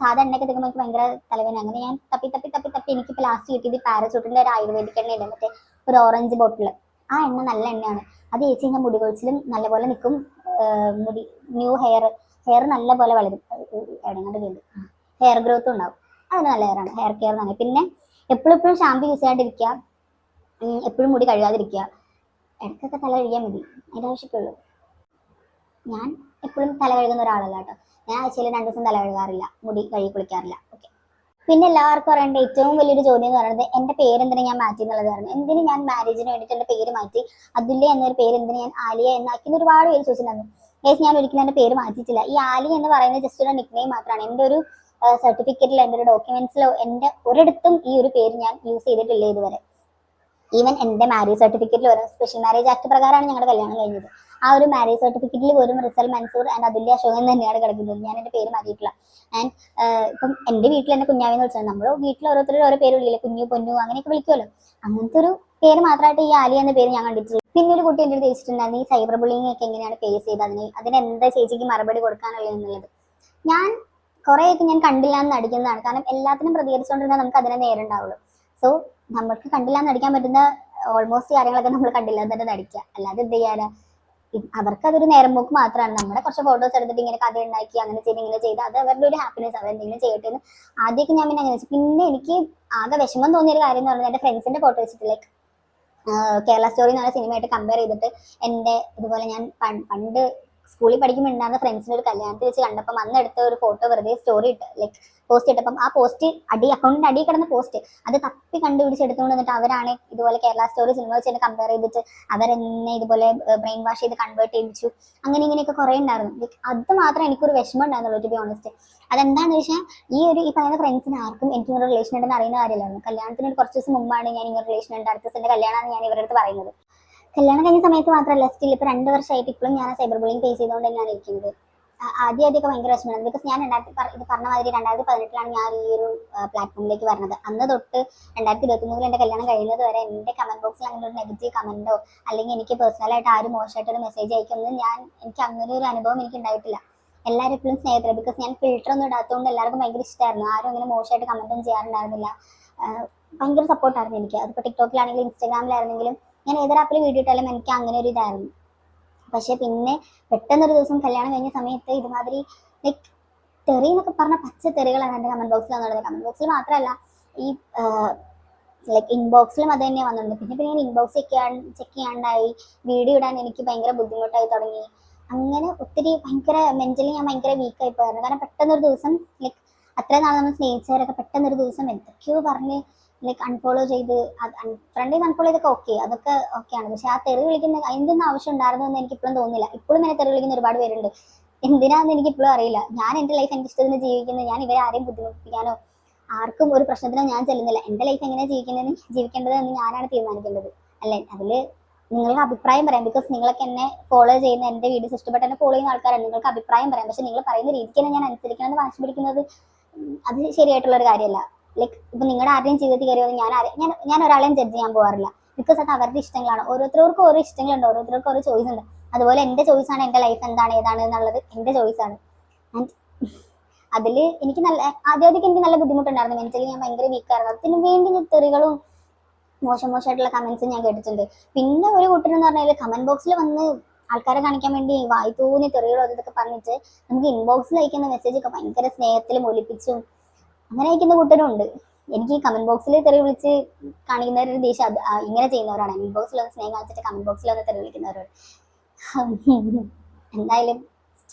സാധാ എണ്ണയൊക്കെ തേക്കുമ്പോൾ എനിക്ക് ഭയങ്കര തലവേദന. അങ്ങനെ ഞാൻ തപ്പി എനിക്കിപ്പോൾ ലാസ്റ്റ് കിട്ടിയത് പാരച്ചൂട്ടിൻ്റെ ഒരു ആയുർവേദിക് എണ്ണ ഉണ്ട്, മറ്റേ ഒരു ഓറഞ്ച് ബോട്ടിൽ. ആ എണ്ണ നല്ല എണ്ണയാണ്. അത് തേച്ച് കഴിഞ്ഞാൽ മുടി കൊഴിച്ചിലും നല്ലപോലെ നിൽക്കും. മുടി ന്യൂ ഹെയർ നല്ലപോലെ വളരും. എവിടെങ്ങാണ്ട് കേട്ടു ഹെയർ ഗ്രോത്തും ഉണ്ടാവും. അതിന് നല്ല ഹെയർ കെയർ തന്നെ. പിന്നെ എപ്പോഴും ഷാമ്പു യൂസ് ചെയ്യാണ്ടിരിക്കുക. എപ്പോഴും മുടി കഴുകാതിരിക്കുക. ഇടയ്ക്കൊക്കെ തല കഴുകിയാൽ മതി, അതിൻ്റെ ആവശ്യമൊക്കെയുള്ളൂ. ഞാൻ എപ്പോഴും തല കഴുകുന്ന ഒരാളല്ല കേട്ടോ. ഞാൻ ആഴ്ചയിൽ 2 ദിവസം തല കഴുകാറില്ല, മുടി കഴുകി കുളിക്കാറില്ല. ഓക്കെ. പിന്നെ എല്ലാവർക്കും അറിയേണ്ട ഏറ്റവും വലിയൊരു ചോദ്യം എന്ന് പറയുന്നത് എൻ്റെ പേരെന്തിനാ ഞാൻ മാറ്റി എന്നുള്ളതാണ്. എന്തിന് ഞാൻ മാരേജിന് വേണ്ടിയിട്ട് എൻ്റെ പേര് മാറ്റി, അതുല്യ എന്നൊരു പേര് എന്തിന് ഞാൻ ആലിയ എന്നാക്കി ഒരുപാട് പേര് ചോദിച്ചിട്ടുണ്ടായിരുന്നു. ഗൈസ്, ഞാൻ ഒരിക്കലും എൻ്റെ പേര് മാറ്റിയിട്ടില്ല. ഈ ആലിയ എന്ന് പറയുന്നത് ജസ്റ്റ് ഒരു നിക് നെയിം മാത്രമാണ്. എൻ്റെ ഒരു സർട്ടിഫിക്കറ്റിലോ എൻ്റെ ഒരു ഡോക്യുമെന്റ്സിലോ എൻ്റെ ഒരിടത്തും ഈ ഒരു പേര് ഞാൻ യൂസ് ചെയ്തിട്ടില്ല ഇതുവരെ. ഈവൻ എൻ്റെ മാരേജ് സർട്ടിഫിക്കറ്റിൽ ഒരു സ്പെഷ്യൽ മാരേജ് ആക്ട് പ്രകാരമാണ് ഞങ്ങളുടെ കല്യാണം കഴിഞ്ഞത്. ആ ഒരു മാരേജ് സർട്ടിഫിക്കറ്റിൽ പോലും റിസൽ മൻസൂർ ആൻഡ് അതുല്യ അശോകൻ തന്നെയാണ് കിടക്കുന്നത്. ഞാൻ എൻ്റെ പേര് മാറ്റിയിട്ടില്ല. ആൻഡ് ഇപ്പം എൻ്റെ വീട്ടിൽ എന്നെ കുഞ്ഞാവെന്ന് വിളിച്ചാൽ നമ്മൾ വീട്ടിൽ ഓരോരുത്തരും ഓരോ പേര് വിളിക്കില്ലേ, കുഞ്ഞു പൊന്നു അങ്ങനെയൊക്കെ വിളിക്കുമല്ലോ. അങ്ങനത്തെ ഒരു പേര് മാത്രമായിട്ട് ഈ ആലിയ എന്ന പേര് ഞാൻ കണ്ടിട്ടുള്ളൂ. പിന്നെ ഒരു കുട്ടി എൻ്റെ അടുത്ത് ചോദിച്ചിട്ടുണ്ടായിരുന്നു ഈ സൈബർ ബുള്ളിങ് ഒക്കെ എങ്ങനെയാണ് ഫേസ് ചെയ്ത് അതിനെന്താ ചേച്ചിക്ക് മറുപടി കൊടുക്കാനുള്ളത് എന്നുള്ളത്. ഞാൻ കുറേയൊക്കെ ഞാൻ കണ്ടില്ല എന്ന് നടിക്കുന്നതാണ്. കാരണം എല്ലാത്തിനും പ്രതികരിച്ചുകൊണ്ടിരുന്നാൽ നമുക്ക് അതിനെ നേരിടാവുള്ളൂ. സോ നമുക്ക് കണ്ടില്ല എന്ന് നടിക്കാൻ പറ്റുന്ന ഓൾമോസ്റ്റ് കാര്യങ്ങളൊക്കെ നമ്മൾ കണ്ടില്ല തന്നെ നടിക്കുക. അല്ലാതെ എന്ത് ചെയ്യാനാ? അവർക്ക് അതൊരു നേരം പോക്ക് മാത്രമാണ്. നമ്മുടെ കുറച്ച് ഫോട്ടോസ് എടുത്തിട്ട് ഇങ്ങനെ കഥ ഉണ്ടാക്കി അങ്ങനെ ചെയ്ത് ഇങ്ങനെ ചെയ്ത് അത് അവരുടെ ഒരു ഹാപ്പിനെസ്, അവർ എന്തെങ്കിലും ചെയ്യട്ടെ എന്ന് ആദ്യമൊക്കെ ഞാൻ പിന്നെ അങ്ങനെ വെച്ചു. പിന്നെ എനിക്ക് ആകെ വിഷമം തോന്നിയൊരു കാര്യം എന്ന് പറഞ്ഞാൽ എൻ്റെ ഫ്രണ്ട്സിന്റെ ഫോട്ടോ വെച്ചിട്ട് ലൈക്ക് കേരള സ്റ്റോറി എന്ന് പറഞ്ഞ സിനിമയായിട്ട് കമ്പയർ ചെയ്തിട്ട് എൻ്റെ ഇതുപോലെ ഞാൻ പണ്ട് സ്കൂളിൽ പഠിക്കുമ്പോൾ ഉണ്ടായിരുന്ന ഫ്രണ്ട്സിന്റെ ഒരു കല്യാണത്തിൽ വെച്ച് കണ്ടപ്പം അന്ന് എടുത്ത ഒരു ഫോട്ടോ വെറുതെ സ്റ്റോറി ഇട്ട് ലൈക്ക് പോസ്റ്റ് ഇട്ടപ്പം ആ പോസ്റ്റ് അക്കൗണ്ടിന്റെ അടിയിൽ കിടന്ന പോസ്റ്റ് അത് തപ്പി കണ്ടുപിടിച്ചെടുത്തുകൊണ്ട് വന്നിട്ട് അവരാണ് ഇതുപോലെ കേരള സ്റ്റോറി സിനിമ വെച്ച് തന്നെ കമ്പയർ ചെയ്തിട്ട് അവരെന്നെ ഇതുപോലെ ബ്രെയിൻ വാഷ് ചെയ്ത് കൺവേർട്ട് ചെയ്യിച്ചു അങ്ങനെ ഇങ്ങനെയൊക്കെ കുറെ ഉണ്ടായിരുന്നു. ലൈക്ക് അത് മാത്രം എനിക്കൊരു വിഷമം ഉണ്ടായിരുന്നുള്ളൂ ടു ബി ഓണസ്റ്റ്. അതെന്താണെന്ന് വെച്ചാൽ ഈ പറയുന്ന ഫ്രണ്ട്സിന് ആർക്കും എനിക്കൊരു റിലേഷൻ ഉണ്ടെന്ന് അറിയുന്ന കാര്യമില്ലായിരുന്നു. കല്യാണത്തിന് ഒരു കുറച്ച് ദിവസം മുമ്പാണ് ഞാൻ ഇങ്ങനെ റിലേഷൻ ഉണ്ട്, അടുത്ത ദിവസം കല്യാണമാണ് ഞാൻ ഇവരുടെ അടുത്ത് പറയുന്നത്. കല്യാണം കഴിഞ്ഞ സമയത്ത് മാത്രമല്ല സ്റ്റിൽ ഇപ്പൊ 2 വർഷമായിട്ട് ഇപ്പോഴും ഞാൻ സൈബർ ബുള്ളിങ് ഫേസ് ചെയ്തുകൊണ്ട് തന്നെയാണ് ഇരിക്കുന്നത്. ആദ്യമൊക്കെ ഭയങ്കര വിഷമമാണ്. ബിക്കോസ് ഞാൻ ഇത് പറഞ്ഞ മാതിരി 2018 ഞാൻ ഈ ഒരു പ്ലാറ്റ്ഫോമിലേക്ക് വരുന്നത്. അന്ന് തൊട്ട് 2023 എന്റെ കല്യാണം കഴിയുന്നത് വരെ എന്റെ കമന്റ് ബോക്സിൽ അങ്ങനെ ഒരു നെഗറ്റീവ് കമന്റോ അല്ലെങ്കിൽ എനിക്ക് പേഴ്സണലായിട്ട് ആരും മോശമായിട്ടൊരു മെസ്സേജ് അയക്കുന്നത് എനിക്ക് അങ്ങനെ ഒരു അനുഭവം എനിക്ക് ഉണ്ടായിട്ടില്ല. എല്ലാവരും എപ്പോഴും സ്നേഹത്തില്ല. ബിക്കോസ് ഞാൻ ഫിൽറ്റർ ഒന്നും ഇടാത്തതുകൊണ്ട് എല്ലാവർക്കും ഭയങ്കര ഇഷ്ടമായിരുന്നു. ആരും അങ്ങനെ മോശമായിട്ട് കമന്റ് ഒന്നും ചെയ്യാറുണ്ടായിരുന്നില്ല. ഭയങ്കര സപ്പോർട്ടായിരുന്നു എനിക്ക്. അതിപ്പോൾ ടിക്ടോക്കിലാണെങ്കിലും ഇൻസ്റ്റാഗ്രാമിലായിരുന്നെങ്കിലും ഞാൻ ഏതൊരു ആപ്പിൽ വീഡിയോ ഇട്ടാലും എനിക്ക് അങ്ങനെ ഒരു ഇതായിരുന്നു. പക്ഷെ പിന്നെ പെട്ടെന്നൊരു ദിവസം കല്യാണം കഴിഞ്ഞ സമയത്ത് ഇതുമാതിരി ലൈക്ക് തെറി എന്നൊക്കെ പറഞ്ഞ പച്ച തെറികളാണ് എൻ്റെ കമന്റ് ബോക്സിൽ വന്നുള്ളത്. കമന്റ് ബോക്സിൽ മാത്രമല്ല ഈ ലൈക്ക് ഇൻബോക്സിലും അത് തന്നെ വന്നിട്ടുണ്ട്. പിന്നെ ഞാൻ ഇൻബോക്സ് ചെക്ക് ചെയ്യാണ്ടായി. വീഡിയോ ഇടാൻ എനിക്ക് ഭയങ്കര ബുദ്ധിമുട്ടായി തുടങ്ങി. അങ്ങനെ ഒത്തിരി ഭയങ്കര മെന്റലി ഞാൻ ഭയങ്കര വീക്കായി പോയായിരുന്നു. കാരണം പെട്ടെന്നൊരു ദിവസം ലൈക്ക് അത്രയും നാൾ നമ്മൾ സ്നേഹിച്ചവരൊക്കെ പെട്ടെന്നൊരു ദിവസം എന്തൊക്കെയോ പറഞ്ഞ് ലൈക്ക് അൺഫോളോ ചെയ്ത് ഫ്രണ്ട് ചെയ്ത് അൺഫോളോ ചെയ്തൊക്കെ അതൊക്കെ ഓക്കെയാണ്. പക്ഷെ ആ തെറി വിളിക്കുന്ന അതിൻ്റെ ഒന്നും ആവശ്യം ഉണ്ടായിരുന്നു എന്ന് എനിക്ക് ഇപ്പോഴും തോന്നുന്നില്ല. ഇപ്പോഴും എന്നെ തെറി വിളിക്കുന്ന ഒരുപാട് പേരുണ്ട്. എന്തിനാന്ന് എനിക്ക് ഇപ്പോഴും അറിയില്ല. ഞാൻ എൻ്റെ ലൈഫ് എനിക്ക് ഇഷ്ടത്തിന് ജീവിക്കുന്നത്. ഞാൻ ഇവരെ ആരെയും ബുദ്ധിമുട്ടിപ്പിക്കാനോ ആർക്കും ഒരു പ്രശ്നത്തിനോ ഞാൻ ചെല്ലുന്നില്ല. എൻ്റെ ലൈഫ് എങ്ങനെ ജീവിക്കേണ്ടത് എന്ന് ഞാനാണ് തീരുമാനിക്കേണ്ടത് അല്ലേ. അതില് നിങ്ങൾക്ക് അഭിപ്രായം പറയാം. ബിക്കോസ് നിങ്ങളൊക്കെ എന്നെ ഫോളോ ചെയ്യുന്ന എൻ്റെ വീഡിയോസ് ഇഷ്ടപ്പെട്ട് എന്നെ ഫോളോ ചെയ്യുന്ന ആൾക്കാരാണ്. നിങ്ങൾക്ക് അഭിപ്രായം പറയാം. പക്ഷെ നിങ്ങൾ പറയുന്ന രീതിക്ക് തന്നെ ഞാൻ അനുസരിക്കണം എന്ന് വാശി പിടിക്കുന്നത് അത് ശരിയായിട്ടുള്ള ഒരു കാര്യമല്ല. ലൈക്ക് ഇപ്പൊ നിങ്ങളുടെ ആരുടെയും ജീവിതത്തിൽ കയറി ഞാൻ ഒരാളെയും ജഡ്ജ് ചെയ്യാൻ പോകാറില്ല. ബിക്കോസ് അത് അവരുടെ ഇഷ്ടങ്ങളാണ്. ഓരോരുത്തർക്കും ഓരോ ഇഷ്ടങ്ങളുണ്ട്, ഓരോരുത്തർക്കും ഓരോ ചോയ്സ് ഉണ്ട്. അതുപോലെ എൻ്റെ ചോയ്സാണ് എൻ്റെ ലൈഫ് എന്താണ് ഏതാണ് എന്നുള്ളത് എൻ്റെ ചോയ്സാണ്. ആൻഡ് അതിൽ എനിക്ക് ആദ്യമൊക്കെ എനിക്ക് നല്ല ബുദ്ധിമുട്ടുണ്ടായിരുന്നു. മെന്റലി ഞാൻ ഭയങ്കര വീക്കായിരുന്നു. അതിന് വേണ്ടി ഞാൻ തെറികളും മോശമായിട്ടുള്ള കമന്റ്സ് ഞാൻ കേട്ടിട്ടുണ്ട്. പിന്നെ ഒരു കൂട്ടരെന്ന് പറഞ്ഞാൽ കമന്റ് ബോക്സിൽ വന്ന് ആൾക്കാരെ കാണിക്കാൻ വേണ്ടി വായി തോന്നി തെറികളോ ഇതൊക്കെ പറഞ്ഞിട്ട് നമുക്ക് ഇൻബോക്സിൽ അയക്കുന്ന മെസ്സേജ് ഒക്കെ ഭയങ്കര സ്നേഹത്തിലും ഒലിപ്പിച്ചും അങ്ങനെ അയക്കുന്ന കൂട്ടരും ഉണ്ട്. എനിക്ക് ഈ കമന്റ് ബോക്സിൽ തെറി വിളിച്ച് കാണിക്കുന്നവരുടെ ദേഷ്യം ഇങ്ങനെ ചെയ്യുന്നവരാണ്. ഇൻബോക്സിൽ ഒന്ന് സ്നേഹം കാണിച്ചിട്ട് കമന്റ് ബോക്സിൽ ഒന്ന് തെറി വിളിക്കുന്നവരോട്. എന്തായാലും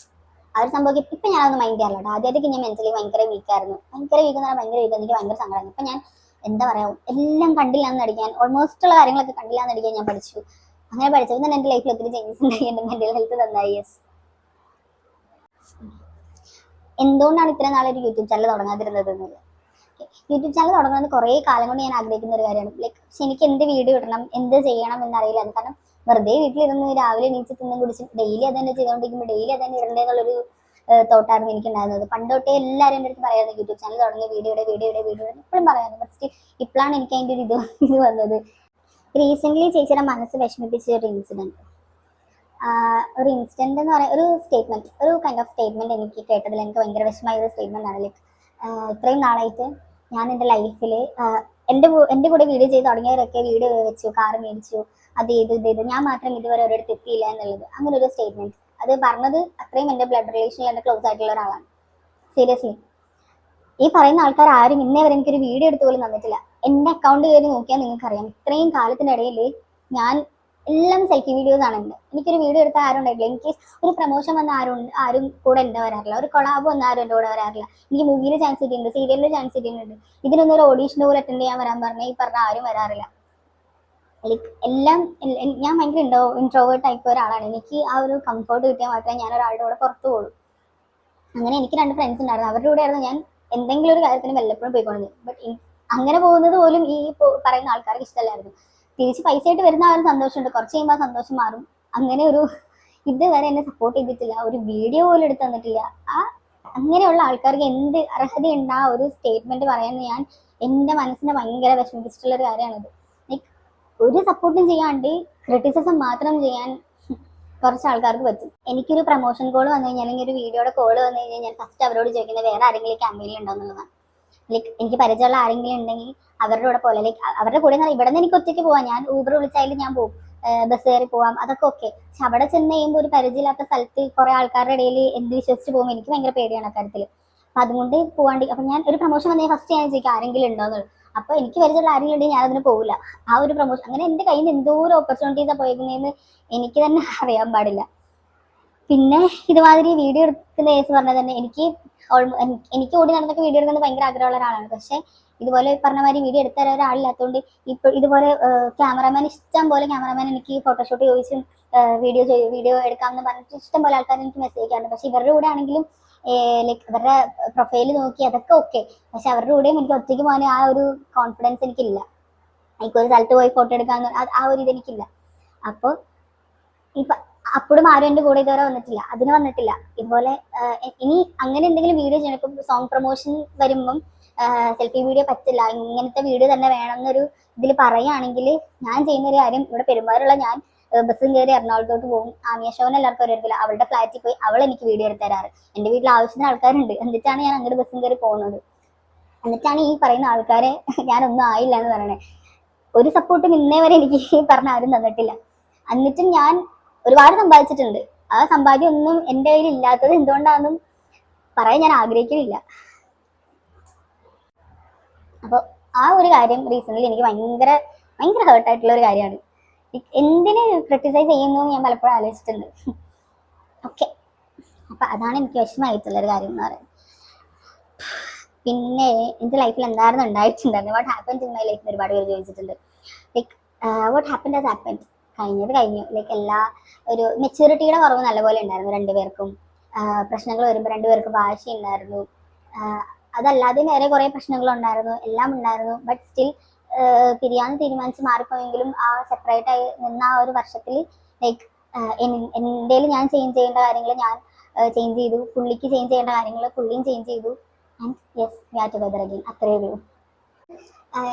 ആ ഒരു സംഭവം ഇപ്പൊ ഞാനൊന്നും മൈൻഡ് ചെയ്യാറില്ല. ആദ്യമായിട്ട് ഞാൻ മെന്റലി ഭയങ്കര വീക്കായിരുന്നു. ഭയങ്കര വീക്ക് എന്ന് പറഞ്ഞാൽ ഭയങ്കര വീക്ക്. എനിക്ക് ഭയങ്കര സങ്കടമായിരുന്നു. ഇപ്പൊ ഞാൻ എന്താ പറയാ എല്ലാം കണ്ടില്ലാന്ന് അടിക്കാൻ ഓൾമോസ്റ്റ് ഉള്ള കാര്യങ്ങളൊക്കെ കണ്ടില്ലാന്ന് അടിക്കാൻ ഞാൻ പഠിച്ചു. അങ്ങനെ പഠിച്ചപ്പോൾ തന്നെ എൻ്റെ ലൈഫിൽ ഒത്തിരി ചേഞ്ചസ് ഉണ്ടായി. എൻ്റെ മെന്റൽ ഹെൽത്ത് നന്നായി. യെസ്. എന്തുകൊണ്ടാണ് ഇത്രയും നാളൊരു യൂട്യൂബ് ചാനൽ തുടങ്ങാതിരുന്നത് എന്നത്. യൂട്യൂബ് ചാനൽ തുടങ്ങുന്നത് കുറേ കാലം കൊണ്ട് ഞാൻ ആഗ്രഹിക്കുന്ന ഒരു കാര്യമാണ്. ലൈക്ക് പക്ഷെ എനിക്ക് എന്ത് വീഡിയോ ഇടണം എന്ത് ചെയ്യണം എന്നറിയില്ല. കാരണം വെറുതെ വീട്ടിലിരുന്ന് രാവിലെ എണീച്ച് തിന്നും കുടിച്ച് ഡെയിലി അത് തന്നെ ചെയ്തുകൊണ്ടിരിക്കുമ്പോൾ ഡെയിലി അത് തന്നെ ഇടേണ്ടെന്നുള്ളൊരു തോട്ടായിരുന്നു എനിക്ക് ഉണ്ടായിരുന്നത്. പണ്ട് തൊട്ടേ എല്ലാവരും എൻ്റെ അടുത്ത് പറയായിരുന്നു യൂട്യൂബ് ചാനൽ തുടങ്ങി വീഡിയോ എപ്പോഴും പറയായിരുന്നു. പക്ഷേ ഇപ്പോഴാണ് എനിക്ക് അതിൻ്റെ ഒരു ഇത് വന്നത്. റീസെൻ്റ്ലി ചേച്ചിയുടെ മനസ്സ് വിഷമിപ്പിച്ച ഒരു ഇൻസിഡൻറ്റ് എന്ന് പറയാൻ ഒരു സ്റ്റേറ്റ്മെന്റ് ഒരു കൈൻഡ് ഓഫ് സ്റ്റേറ്റ്മെന്റ് എനിക്ക് കേട്ടതിൽ എനിക്ക് ഭയങ്കര വിഷമമായ ഒരു സ്റ്റേറ്റ്മെന്റ് ആണ്. ലൈക്ക് ഇത്രയും നാളായിട്ട് ഞാൻ എൻ്റെ ലൈഫിൽ എൻ്റെ കൂടെ വീഡിയോ ചെയ്ത് തുടങ്ങിയവരൊക്കെ വീഡിയോ വെച്ചു, കാറ് മേടിച്ചു, അത് ചെയ്തു, ഞാൻ മാത്രം ഇതുവരെ ഒരിടത്ത് എത്തിയില്ല എന്നുള്ളത്. അങ്ങനെ ഒരു സ്റ്റേറ്റ്മെന്റ് അത് പറഞ്ഞത് അത്രയും എൻ്റെ ബ്ലഡ് റിലേഷനിൽ എൻ്റെ ക്ലോസ് ആയിട്ടുള്ള ഒരാളാണ്. സീരിയസ്ലി ഈ പറയുന്ന ആൾക്കാർ ആരും ഇന്നേ വരെ എനിക്കൊരു വീഡിയോ എടുത്ത് പോലും തന്നിട്ടില്ല. എൻ്റെ അക്കൗണ്ട് കയറി നോക്കിയാൽ നിങ്ങൾക്കറിയാം ഇത്രയും കാലത്തിനിടയിൽ ഞാൻ എല്ലാം സെൽഫി വീഡിയോസ് ആണ്. എനിക്കൊരു വീഡിയോ എടുത്താൽ ആരും ഉണ്ടായിട്ടില്ല. എനിക്ക് ഒരു പ്രൊമോഷൻ വന്ന ആരും കൂടെ എൻ്റെ വരാറില്ല. ഒരു കൊളാബ് വന്ന ആരും എൻ്റെ കൂടെ വരാറില്ല. എനിക്ക് മൂവിയിൽ ചാൻസ് കിട്ടിയിട്ടുണ്ട്, സീരിയലിൽ ചാൻസ് കിട്ടിയിട്ടുണ്ട്. ഇതിനൊന്നും ഒരു ഓഡീഷന് പോലും അറ്റൻഡ് ചെയ്യാൻ വരാൻ പറഞ്ഞാൽ ഈ പറഞ്ഞ ആരും വരാറില്ല. ലൈക്ക് എല്ലാം ഞാൻ ഭയങ്കര ഇൻട്രോവേർട്ട് ടൈപ്പ് ഒരാളാണ്. എനിക്ക് ആ ഒരു കംഫർട്ട് കിട്ടിയാൽ മാത്രമേ ഞാൻ ഒരാളുടെ കൂടെ പുറത്തു പോകുള്ളൂ. അങ്ങനെ എനിക്ക് 2 ഫ്രണ്ട്സ് ഉണ്ടായിരുന്നു. അവരുടെ കൂടെ ആയിരുന്നു ഞാൻ എന്തെങ്കിലും ഒരു കാര്യത്തിന് വല്ലപ്പോഴും പോയിക്കൊണ്ടിരുന്നത്. ബട്ട് അങ്ങനെ പോകുന്നത് പോലും ഈ പറയുന്ന ആൾക്കാർക്ക് ഇഷ്ടമല്ലായിരുന്നു. തിരിച്ച് പൈസ ആയിട്ട് വരുന്ന ആ ഒരു സന്തോഷമുണ്ട്. കുറച്ച് കഴിയുമ്പോൾ ആ സന്തോഷം മാറും. അങ്ങനെ ഒരു ഇതുവരെ എന്നെ സപ്പോർട്ട് ചെയ്തിട്ടില്ല, ഒരു വീഡിയോ പോലും എടുത്ത് തന്നിട്ടില്ല. അങ്ങനെയുള്ള ആൾക്കാർക്ക് എന്ത് അർഹതയുണ്ട് ആ ഒരു സ്റ്റേറ്റ്മെന്റ് പറയാമെന്ന് ഞാൻ എൻ്റെ മനസ്സിനെ ഭയങ്കര വിഷമിപ്പിച്ചിട്ടുള്ള ഒരു കാര്യമാണിത്. ലൈക്ക് ഒരു സപ്പോർട്ടും ചെയ്യാണ്ട് ക്രിറ്റിസിസം മാത്രം ചെയ്യാൻ കുറച്ച് ആൾക്കാർക്ക് പറ്റും. എനിക്കൊരു പ്രൊമോഷൻ കോൾ വന്നു കഴിഞ്ഞാൽ അല്ലെങ്കിൽ ഒരു വീഡിയോയുടെ കോൾ വന്നു കഴിഞ്ഞാൽ ഞാൻ ഫസ്റ്റ് അവരോട് ചോദിക്കുന്നത് വേറെ ആരെങ്കിലും ക്യാമ്പയിനിൽ ഉണ്ടോ എന്നുള്ളതാണ്. ലൈക്ക് എനിക്ക് പരിചയമുള്ള ആരെങ്കിലും ഉണ്ടെങ്കിൽ അവരുടെ കൂടെ പോലെ ലൈക്ക് അവരുടെ കൂടെ ഇവിടെ നിന്ന് എനിക്ക് ഒറ്റയ്ക്ക് പോവാം. ഞാൻ ഊബർ വിളിച്ചായാലും ഞാൻ പോകും, ബസ് കയറി പോവാം, അതൊക്കെ ഓക്കെ. പക്ഷെ അവിടെ ചെന്ന് കഴിയുമ്പോൾ ഒരു പരിചയമില്ലാത്ത സ്ഥലത്ത് കുറെ ആൾക്കാരുടെ ഇടയിൽ എന്ത് വിശ്വസിച്ച് പോകുമ്പോൾ എനിക്ക് ഭയങ്കര പേടിയാണ് അക്കാര്യത്തിൽ. അപ്പൊ അതുകൊണ്ട് പോവാണ്ട് അപ്പൊ ഞാൻ ഒരു പ്രൊമോഷൻ വന്നാൽ ഫസ്റ്റ് ഞാൻ ചോദിക്കാം ആരെങ്കിലും ഉണ്ടോ എന്നുള്ളത്. അപ്പൊ എനിക്ക് പരിചയമുള്ള ആരെങ്കിലും ഉണ്ടെങ്കിൽ ഞാൻ അതിന് പോകില്ല. ആ ഒരു പ്രൊമോഷൻ അങ്ങനെ എൻ്റെ കയ്യിൽ നിന്ന് എന്തോരം ഓപ്പർച്യൂണിറ്റീസാണ് പോയിരിക്കുന്നതെന്ന് എനിക്ക് തന്നെ അറിയാൻ പാടില്ല. പിന്നെ ഇതുമാതിരി വീഡിയോ എടുക്കുന്ന കേസ് പറഞ്ഞാൽ തന്നെ എനിക്ക് ഓടി നടന്നൊക്കെ വീഡിയോ എടുക്കുന്നത് ഭയങ്കര ആഗ്രഹമുള്ള ഒരാളാണ്. പക്ഷെ ഇതുപോലെ പറഞ്ഞ മാതിരി വീഡിയോ എടുത്ത ഒരാളില്ലാത്തതുകൊണ്ട് ഇപ്പൊ ഇതുപോലെ ക്യാമറമാൻ ഇഷ്ടം പോലെ ക്യാമറമാൻ എനിക്ക് ഫോട്ടോഷൂട്ട് ചോദിച്ചും വീഡിയോ എടുക്കാമെന്ന് പറഞ്ഞിട്ട് ഇഷ്ടം പോലെ ആൾക്കാർ എനിക്ക് മെസ്സേജ് ചെയ്യാറുണ്ട്. പക്ഷെ ഇവരുടെ കൂടെ ആണെങ്കിലും ലൈക്ക് ഇവരുടെ പ്രൊഫൈൽ നോക്കി അതൊക്കെ ഓക്കെ, പക്ഷെ അവരുടെ കൂടെയും എനിക്ക് ഒറ്റയ്ക്ക് പോകാൻ ആ ഒരു കോൺഫിഡൻസ് എനിക്കില്ല. എനിക്കൊരു സ്ഥലത്ത് പോയി ഫോട്ടോ എടുക്കാന്ന് ആ ഒരു ഇത് എനിക്കില്ല. അപ്പോൾ ഇപ്പൊ അപ്പോഴും ആരും എൻ്റെ കൂടെ ഇതുവരെ വന്നിട്ടില്ല, അതിന് വന്നിട്ടില്ല. ഇതുപോലെ ഇനി അങ്ങനെ എന്തെങ്കിലും വീഡിയോ ചെയ്യണം. ഇപ്പം സോങ് പ്രൊമോഷൻ വരുമ്പം സെൽഫി വീഡിയോ പറ്റില്ല, ഇങ്ങനത്തെ വീഡിയോ തന്നെ വേണമെന്നൊരു ഇതിൽ പറയുകയാണെങ്കിൽ ഞാൻ ചെയ്യുന്ന ഒരു കാര്യം, ഇവിടെ പെരുമ്പാറുള്ള ഞാൻ ബസ്സും കയറി എറണാകുളത്തോട്ട് പോകും. ആമിയ ഷോന് എല്ലാവർക്കും അറിയത്തില്ല, അവളുടെ ഫ്ലാറ്റിൽ പോയി അവൾ എനിക്ക് വീഡിയോ എടുത്ത് തരാറ്. എൻ്റെ വീട്ടിൽ ആവശ്യത്തിന് ആൾക്കാരുണ്ട്, എന്നിട്ടാണ് ഞാൻ അങ്ങോട്ട് ബസ്സും കയറി പോകുന്നത്. എന്നിട്ടാണ് ഈ പറയുന്ന ആൾക്കാരെ ഞാനൊന്നും ആയില്ല എന്ന് പറയണേ. ഒരു സപ്പോർട്ടും ഇന്നേ വരെ എനിക്ക് പറഞ്ഞ ആരും തന്നിട്ടില്ല. എന്നിട്ടും ഞാൻ ഒരുപാട് സമ്പാദിച്ചിട്ടുണ്ട്. ആ സമ്പാദ്യം ഒന്നും എൻ്റെ കയ്യിൽ ഇല്ലാത്തത് എന്തുകൊണ്ടാണെന്നും പറയാൻ ഞാൻ ആഗ്രഹിക്കുന്നില്ല. അപ്പോൾ ആ ഒരു കാര്യം റീസെന്റ് എനിക്ക് ഭയങ്കര ഭയങ്കര ഹേർട്ടായിട്ടുള്ള ഒരു കാര്യമാണ്. എന്തിന് ക്രിട്ടിസൈസ് ചെയ്യുന്നു ഞാൻ പലപ്പോഴും ആലോചിച്ചിട്ടുണ്ട്. ഓക്കെ, അപ്പൊ അതാണ് എനിക്ക് വിഷമമായിട്ടുള്ളൊരു കാര്യം എന്ന് പറയുന്നത്. പിന്നെ എൻ്റെ ലൈഫിൽ എന്തായിരുന്നു ഉണ്ടായിട്ടുണ്ടായിരുന്നു, what happened in my life ഒരുപാട് പേര് ചോദിച്ചിട്ടുണ്ട്. Like what happened has happened, കഴിഞ്ഞത് കഴിഞ്ഞു. ലൈക്ക് എല്ലാ ഒരു മെച്യൂരിറ്റിയുടെ കുറവ് നല്ലപോലെ ഉണ്ടായിരുന്നു രണ്ടുപേർക്കും. പ്രശ്നങ്ങൾ വരുമ്പോൾ രണ്ടുപേർക്കും വാശിയുണ്ടായിരുന്നു. അതല്ലാതെ വേറെ കുറേ പ്രശ്നങ്ങളുണ്ടായിരുന്നു, എല്ലാം ഉണ്ടായിരുന്നു. ബട്ട് സ്റ്റിൽ പിരിയാന്ന് തീരുമാനിച്ച് മാറിപ്പോയെങ്കിലും ആ സെപ്പറേറ്റ് ആയി നിന്ന ആ ഒരു വർഷത്തിൽ ലൈക്ക് എൻ്റെ ഞാൻ ചേഞ്ച് ചെയ്യേണ്ട കാര്യങ്ങൾ ഞാൻ ചേഞ്ച് ചെയ്തു, പുള്ളിക്ക് ചേഞ്ച് ചെയ്യേണ്ട കാര്യങ്ങൾ പുള്ളിയും ചേഞ്ച് ചെയ്തു. And yes, we are together again. അത്രയേ ഉള്ളൂ.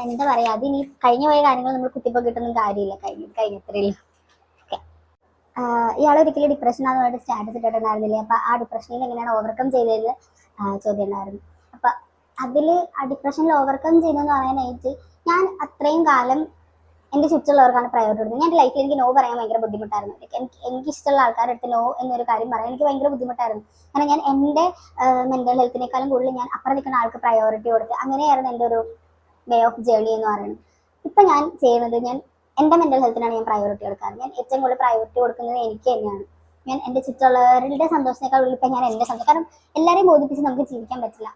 എന്താ പറയുക, അതിനി കഴിഞ്ഞു പോയ കാര്യങ്ങൾ നമ്മൾ കുത്തിപ്പോ കിട്ടുന്ന കാര്യമില്ല, കഴിഞ്ഞത്രേ ഉള്ളൂ. ഓക്കെ, ഇയാൾ ഒരിക്കലും ഡിപ്രഷനാന്ന് പറഞ്ഞിട്ട് സ്റ്റാറ്റസ് ഇട്ടിട്ടുണ്ടായിരുന്നില്ലേ, അപ്പൊ ആ ഡിപ്രഷനിൽ എങ്ങനെയാണ് ഓവർകം ചെയ്തതെന്ന് ചോദ്യം ഉണ്ടായിരുന്നു. അപ്പൊ അതില് ആ ഡിപ്രഷനിൽ ഓവർകം ചെയ്തെന്ന് പറയാനായിട്ട് ഞാൻ അത്രയും കാലം എൻ്റെ ചുറ്റുള്ളവർക്കാണ് പ്രയോറിറ്റി കൊടുത്തത്. ഞാൻ ലൈഫിൽ എനിക്ക് നോ പറയാൻ ഭയങ്കര ബുദ്ധിമുട്ടായിരുന്നു. എനിക്ക് ഇഷ്ടമുള്ള ആൾക്കാരുടെ അടുത്ത് നോ എന്നൊരു കാര്യം പറയാൻ എനിക്ക് ഭയങ്കര ബുദ്ധിമുട്ടായിരുന്നു. കാരണം ഞാൻ എൻ്റെ മെന്റൽ ഹെൽത്തിനേക്കാളും കൂടുതൽ ഞാൻ അപ്പുറം നിൽക്കുന്ന ആൾക്ക് പ്രയോറിറ്റി കൊടുത്ത് അങ്ങനെയായിരുന്നു എൻ്റെ ഒരു വേ ഓഫ് ജേർണി എന്ന് പറയുന്നത്. ഇപ്പം ഞാൻ ചെയ്യുന്നത്, ഞാൻ എൻ്റെ മെന്റൽ ഹെൽത്തിനാണ് ഞാൻ പ്രയോറിറ്റി കൊടുക്കാറ്. ഞാൻ ഏറ്റവും കൂടുതൽ പ്രയോറിറ്റി കൊടുക്കുന്നത് എനിക്ക് തന്നെയാണ്. ഞാൻ എൻ്റെ ചുറ്റുള്ളവരുടെ സന്തോഷത്തേക്കാൾ ഇപ്പം ഞാൻ എൻ്റെ സന്തോഷം, കാരണം എല്ലാവരെയും ബോധിപ്പിച്ച് നമുക്ക് ജീവിക്കാൻ പറ്റില്ല.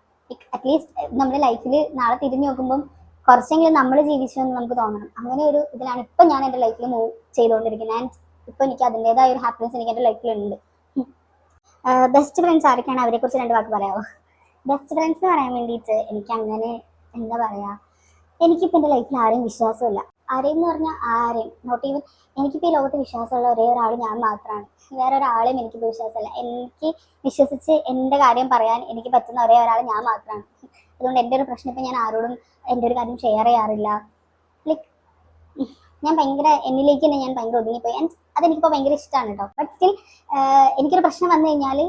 അറ്റ്ലീസ്റ്റ് നമ്മുടെ ലൈഫിൽ നാളെ തിരിഞ്ഞു നോക്കുമ്പം കുറച്ചെങ്കിലും നമ്മൾ ജീവിച്ചു എന്ന് നമുക്ക് തോന്നണം. അങ്ങനെ ഒരു ഇതിലാണ് ഇപ്പം ഞാൻ എൻ്റെ ലൈഫിൽ മൂവ് ചെയ്തുകൊണ്ടിരിക്കുന്നത്. ആൻഡ് ഇപ്പം എനിക്ക് അതിൻ്റെതായ ഒരു ഹാപ്പിനെസ് എനിക്ക് എൻ്റെ ലൈഫിലുണ്ട്. ബെസ്റ്റ് ഫ്രണ്ട്സ് ആരൊക്കെയാണ്, അവരെ കുറിച്ച് 2 വാക്ക് പറയാമോ? ബെസ്റ്റ് ഫ്രണ്ട്സ് എന്ന് പറയാൻ വേണ്ടിയിട്ട് എനിക്ക് അങ്ങനെ എന്താ പറയുക, എനിക്കിപ്പോൾ എൻ്റെ ലൈഫിൽ ആരെയും വിശ്വാസമില്ല. ആരെയും എന്ന് പറഞ്ഞാൽ ആരെയും, നോട്ട് ഈവൻ എനിക്കിപ്പോൾ ഈ ലോകത്ത് വിശ്വാസമുള്ള ഒരേ ഒരാൾ ഞാൻ മാത്രമാണ്. വേറെ ഒരാളെയും എനിക്കിപ്പോൾ വിശ്വാസമില്ല. എനിക്ക് വിശ്വസിച്ച് എൻ്റെ കാര്യം പറയാൻ എനിക്ക് പറ്റുന്ന ഒരേ ഒരാൾ ഞാൻ മാത്രമാണ്. അതുകൊണ്ട് എൻ്റെ ഒരു പ്രശ്നം ഇപ്പം ഞാൻ ആരോടും എൻ്റെ ഒരു കാര്യം ഷെയർ ചെയ്യാറില്ല. ലൈക്ക് ഞാൻ ഭയങ്കര എന്നിലേക്ക് തന്നെ ഞാൻ ഭയങ്കര ഒതുങ്ങിപ്പോയി. ആൻഡ് അതെനിക്കിപ്പോൾ ഭയങ്കര ഇഷ്ടമാണ് കേട്ടോ. ബട്ട് സ്റ്റിൽ എനിക്കൊരു പ്രശ്നം വന്നു കഴിഞ്ഞാൽ,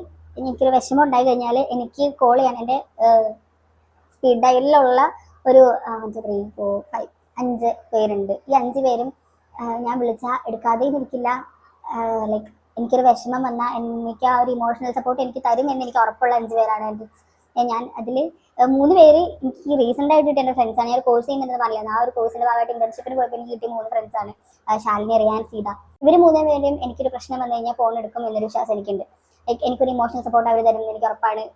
എനിക്കൊരു വിഷമം ഉണ്ടായി കഴിഞ്ഞാൽ എനിക്ക് കോൾ ചെയ്യാൻ എൻ്റെ സ്പീഡ് ഡയലിലുള്ള ഒരു 1 2 3 4 5 5 പേരുണ്ട്. ഈ 5 പേരും ഞാൻ വിളിച്ചാൽ എടുക്കാതെയും ഇരിക്കില്ല. ലൈക്ക് എനിക്കൊരു വിഷമം വന്നാൽ എനിക്ക് ആ ഒരു ഇമോഷണൽ സപ്പോർട്ട് എനിക്ക് തരും എന്ന് എനിക്ക് ഉറപ്പുള്ള 5 പേരാണ് എൻ്റെ. ഞാൻ അതിൽ 3 പേര് എനിക്ക് റീസെൻ്റ് ആയിട്ട് കിട്ടിയ എൻ്റെ ഫ്രണ്ട്സാണ്. ഞാൻ ഒരു കോഴ്സ് ചെയ്യുന്നത് പറഞ്ഞില്ല, ആ ഒരു കോഴ്സിൻ്റെ ഭാഗമായിട്ട് ഇന്റേൺഷിപ്പിന് പോയപ്പോൾ എനിക്ക് കിട്ടിയ 3 ഫ്രണ്ട്സാണ്, ശാലിനി, റിയാൻ, സീത. ഇവർ 3 പേരും എനിക്കൊരു പ്രശ്നം വന്നു കഴിഞ്ഞാൽ ഫോൺ എടുക്കും എന്നൊരു വിശ്വാസം എനിക്കുണ്ട്. ലൈക്ക് എനിക്കൊരു ഇമോഷണൽ സപ്പോർട്ട് അവർ തരുന്നത് എനിക്ക് ഉറപ്പാണ്.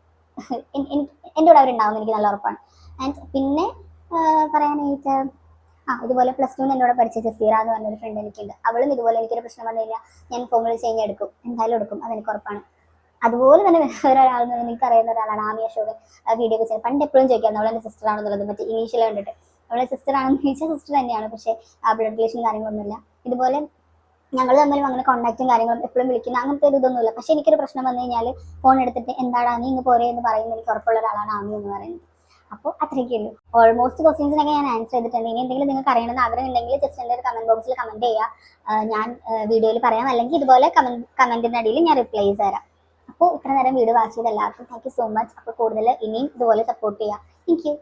എൻ്റെ കൂടെ അവരുണ്ടാവും എനിക്ക് നല്ല ഉറപ്പാണ്. ആൻഡ് പിന്നെ പറയാനായിട്ട് ഇതുപോലെ +2 എന്നോട് പഠിച്ച ജസീറ എന്ന് പറഞ്ഞൊരു ഫ്രണ്ട് എനിക്കുണ്ട്. അവളും ഇതുപോലെ എനിക്കൊരു പ്രശ്നം വന്നു കഴിഞ്ഞാൽ ഞാൻ ഫോൺ വിളിച്ച് കഴിഞ്ഞാൽ എടുക്കും, എന്തായാലും എടുക്കും, അതെനിക്ക് ഉറപ്പാണ്. അതുപോലെ തന്നെ വേറെ ഒരാളെന്ന് എനിക്ക് അറിയുന്ന ഒരാളാണ് ആമിയ ഷോയുടെ വീഡിയോ ഒക്കെ ചെയ്ത് പണ്ട് എപ്പോഴും ചോദിക്കായിരുന്നു അവളെൻ്റെ സിസ്റ്റർ ആണെന്നുള്ളത്. മറ്റേ ഇനീഷ്യൽ കണ്ടിട്ട് അവളെ സിസ്റ്റർ ആണെന്ന് ചോദിച്ചാൽ സിസ്റ്റർ തന്നെയാണ്, പക്ഷേ ബ്ലഡ് റിലേഷൻ കാര്യങ്ങളൊന്നുമില്ല. ഇതുപോലെ ഞങ്ങൾ തമ്മിലും അങ്ങനെ കോൺടാക്റ്റും കാര്യങ്ങളും എപ്പോഴും വിളിക്കുന്ന അങ്ങനത്തെ ഒരു ഇതൊന്നുമില്ല. പക്ഷേ എനിക്കൊരു പ്രശ്നം വന്നു കഴിഞ്ഞാൽ ഫോൺ എടുത്തിട്ട് എന്താടാ നീ ഇങ്ങ് പോരേ എന്ന് പറയുന്നത് എനിക്ക് ഉറപ്പുള്ള ഒരാളാണ് ആമി എന്ന് പറയുന്നത്. അപ്പോൾ അത്രയൊക്കെ ഉള്ളൂ. ഓൾമോസ്റ്റ് ക്വസ്റ്റ്യൻസിനൊക്കെ ഞാൻ ആൻസർ ചെയ്തിട്ടുണ്ട്. ഇനി എന്തെങ്കിലും നിങ്ങൾക്ക് അറിയണമെന്ന് ആഗ്രഹം ഉണ്ടെങ്കിൽ ജസ്റ്റ് എൻ്റെ ഒരു കമന്റ് ബോക്സിൽ കമന്റ് ചെയ്യുക, ഞാൻ വീഡിയോയിൽ പറയാം, അല്ലെങ്കിൽ ഇതുപോലെ കമന്റിൻ്റെ അടിയിൽ ഞാൻ റിപ്ലൈ ചെയ്ത് തരാം. അപ്പോൾ ഇത്ര നേരം വീഡിയോ വാച്ച് ചെയ്ത എല്ലാവർക്കും താങ്ക് യു സോ മച്ച്. അപ്പോൾ കൂടുതൽ ഇനിയും ഇതുപോലെ സപ്പോർട്ട് ചെയ്യുക. Thank you.